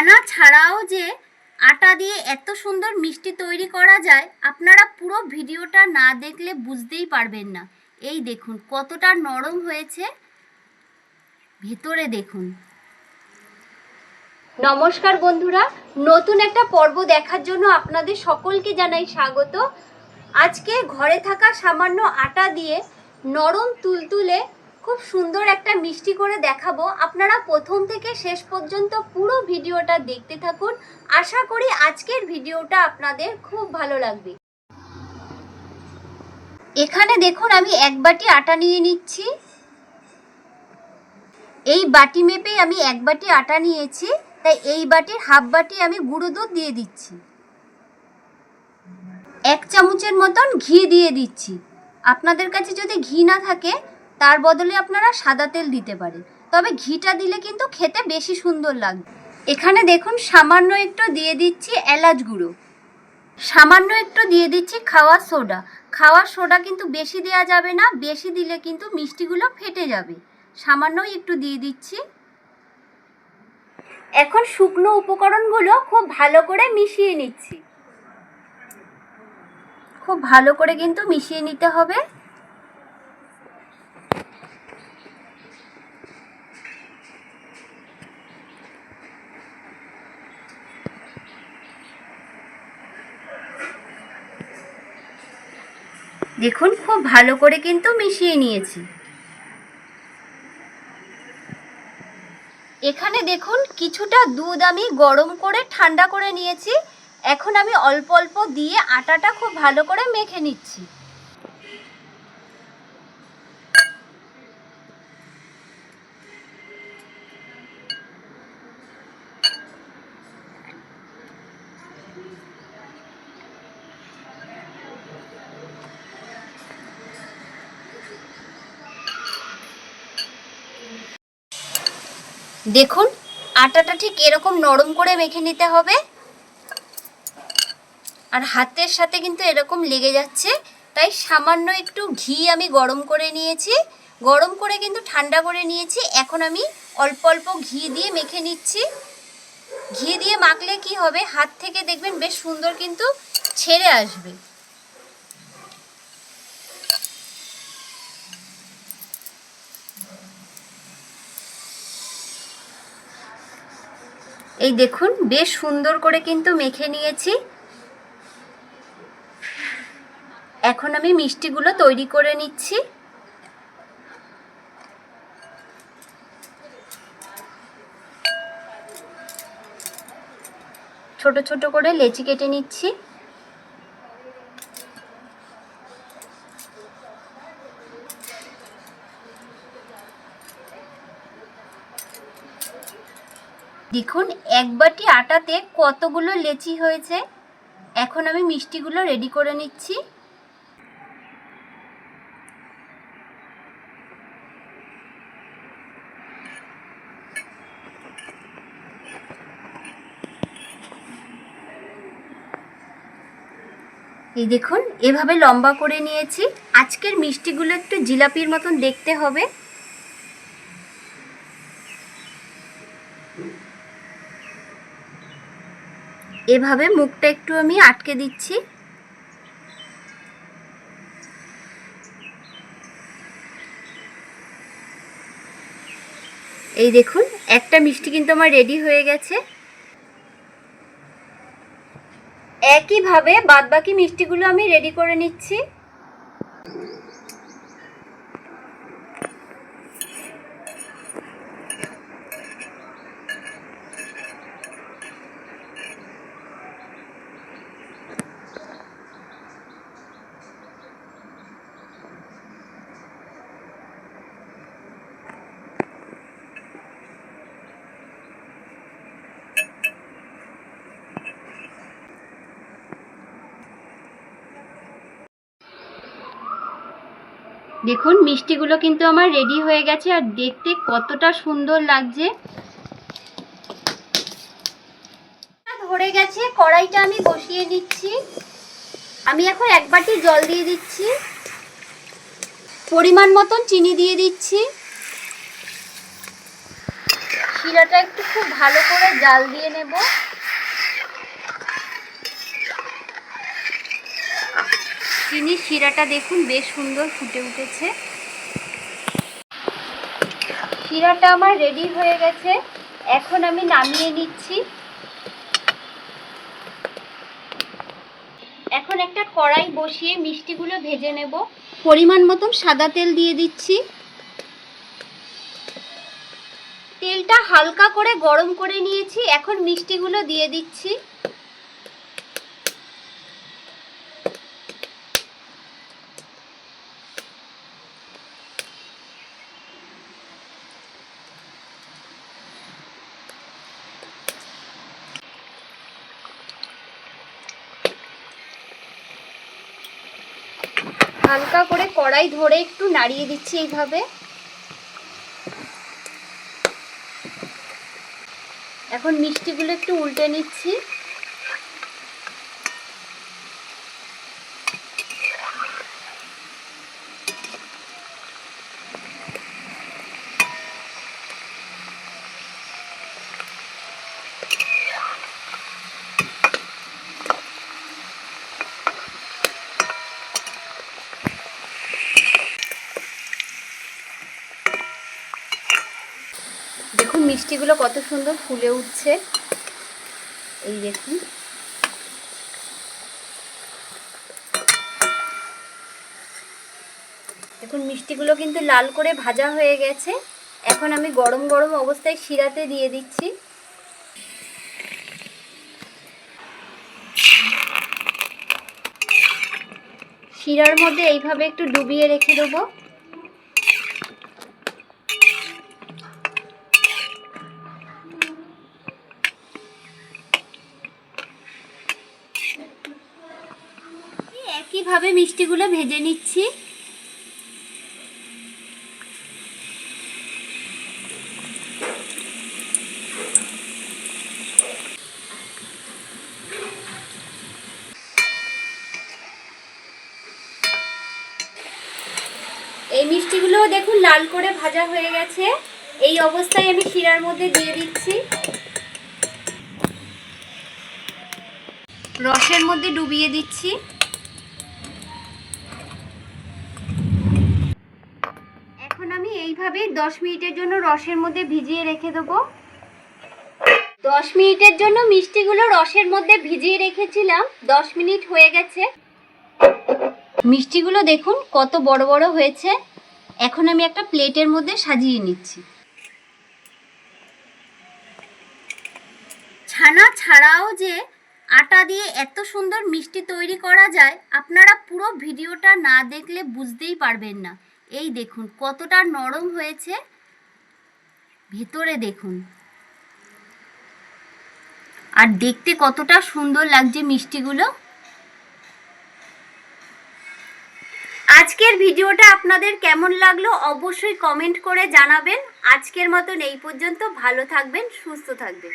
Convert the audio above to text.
দানা ছাড়াও যে আটা দিয়ে এত সুন্দর মিষ্টি তৈরি করা যায়, আপনারা পুরো ভিডিওটা না দেখলে বুঝতেই পারবেন না। এই দেখুন কতটা নরম হয়েছে, ভেতরে দেখুন। নমস্কার বন্ধুরা, নতুন একটা পর্ব দেখার জন্য আপনাদের সকলকে জানাই স্বাগত। আজকে ঘরে থাকা সামান্য আটা দিয়ে নরম তুলতুলে খুব সুন্দর একটা মিষ্টি করে দেখাবো। আপনারা প্রথম থেকে শেষ পর্যন্ত পুরো ভিডিওটা দেখতে থাকুন। আশা করি আজকের ভিডিওটা আপনাদের খুব ভালো লাগবে। এখানে দেখুন আমি এক বাটি আটা নিয়ে নিচ্ছি। এই বাটি মেপে আমি এক বাটি আটা নিয়েছি, তাই এই বাটির হাফ বাটি আমি গুঁড়ো দুধ দিয়ে দিচ্ছি। 1 চামচের মতন ঘি দিয়ে দিচ্ছি। আপনাদের কাছে যদি ঘি না থাকে তার বদলে আপনারা সাদা তেল দিতে পারেন, তবে ঘিটা দিলে কিন্তু খেতে বেশি সুন্দর লাগবে। এখানে দেখুন সামান্য একটু দিয়ে দিচ্ছি এলাচ গুঁড়ো, সামান্য একটু দিয়ে দিচ্ছি খাওয়ার সোডা। খাওয়ার সোডা কিন্তু বেশি দেওয়া যাবে না, বেশি দিলে কিন্তু মিষ্টিগুলো ফেটে যাবে। সামান্যই একটু দিয়ে দিচ্ছি। এখন শুকনো উপকরণগুলো খুব ভালো করে মিশিয়ে নিচ্ছি। খুব ভালো করে কিন্তু মিশিয়ে নিতে হবে। দেখুন খুব ভালো করে কিন্তু মিশিয়ে নিয়েছি। এখানে দেখুন কিছুটা দুধ আমি গরম করে ঠান্ডা করে নিয়েছি। এখন আমি অল্প অল্প দিয়ে আটাটা খুব ভালো করে মেখে নিচ্ছি। দেখুন আটাটা ঠিক এরকম নরম করে মেখে নিতে হবে, আর হাতের সাথে কিন্তু এরকম লেগে যাচ্ছে। তাই সামান্য একটু ঘি আমি গরম করে নিয়েছি, গরম করে কিন্তু ঠান্ডা করে নিয়েছি। এখন আমি অল্প অল্প ঘি দিয়ে মেখে নিচ্ছি। ঘি দিয়ে মাখলে কি হবে, হাত থেকে দেখবেন বেশ সুন্দর কিন্তু ছেড়ে আসবে। এই দেখুন বেশ সুন্দর করে কিন্তু মেখে নিয়েছি। এখন আমি মিষ্টিগুলো তৈরি করে নিচ্ছি। ছোট ছোট করে লেচি কেটে নিচ্ছি। দেখুন এক বাটি আটাতে কতগুলো লেচি হয়েছে। এখন আমি মিষ্টিগুলো রেডি করে নিচ্ছি। এই দেখুন এভাবে লম্বা করে নিয়েছি। আজকের মিষ্টিগুলো একটু জিলাপির মতন দেখতে হবে। এভাবে মুখটা একটু আমি আটকে দিচ্ছি। এই দেখুন একটা মিষ্টি কিন্তু আমার রেডি হয়ে গেছে। একইভাবে বাদবাকি মিষ্টিগুলো আমি রেডি করে নিচ্ছি। দেখুন মিষ্টিগুলো কিন্তু আমার রেডি হয়ে গেছে, আর দেখতে কতটা সুন্দর লাগছে। ধরে গেছে, কড়াইটা আমি বসিয়ে দিচ্ছি। আমি এখন এক বাটি জল দিয়ে দিচ্ছি, পরিমাণ মতন চিনি দিয়ে দিচ্ছি, শিরাটা একটু খুব ভালো করে জাল দিয়ে নেব। চিনির শিরাটা দেখুন বেশ সুন্দর ফুটে উঠেছে। শিরাটা আমার রেডি হয়ে গেছে, এখন আমি নামিয়ে নিচ্ছি। এখন একটা কড়াই বসিয়ে মিষ্টিগুলো ভেজে নেব। পরিমাণ মতন সাদা তেল দিয়ে দিচ্ছি। তেলটা হালকা করে গরম করে নিয়েছি, এখন মিষ্টিগুলো দিয়ে দিচ্ছি। হালকা করে কড়াই ধরে একটু নাড়িয়ে দিচ্ছি এইভাবে। এখন মিষ্টিগুলো একটু উল্টে নিচ্ছি। দেখুন মিষ্টিগুলো কত সুন্দর ফুলে উঠছে, এই দেখুন। দেখুন মিষ্টিগুলো কিন্তু লাল করে ভাজা হয়ে গেছে। এখন আমি গরম গরম অবস্থায় শিরাতে দিয়ে দিচ্ছি। শিরার মধ্যে এইভাবে একটু ডুবিয়ে রেখে দেবো। একইভাবে মিষ্টিগুলো ভেজে নিচ্ছি। এই মিষ্টিগুলো দেখুন লাল করে ভাজা হয়ে গেছে। এই অবস্থায় আমি শিরার মধ্যে দিয়ে দিচ্ছি। রসের মধ্যে ডুবিয়ে দিচ্ছি। এখন আমি এইভাবে 10 মিনিটের জন্য রসের মধ্যে ভিজিয়ে রেখে দেবো। 10 মিনিটের জন্য মিষ্টিগুলো রসের মধ্যে ভিজিয়ে রেখেছিলাম। 10 মিনিট হয়ে গেছে। মিষ্টিগুলো দেখুন কত বড় বড় হয়েছে। এখন আমি একটা প্লেটের মধ্যে সাজিয়ে নিচ্ছি। ছানা ছাড়াও যে আটা দিয়ে এত সুন্দর মিষ্টি তৈরি করা যায়, আপনারা পুরো ভিডিওটা না দেখলে বুঝতেই পারবেন না। এই দেখুন কতটা নরম হয়েছে, ভেতরে দেখুন, আর দেখতে কতটা সুন্দর লাগছে মিষ্টিগুলো। আজকের ভিডিওটা আপনাদের কেমন লাগলো অবশ্যই কমেন্ট করে জানাবেন। আজকের মতন এই পর্যন্ত। ভালো থাকবেন, সুস্থ থাকবেন।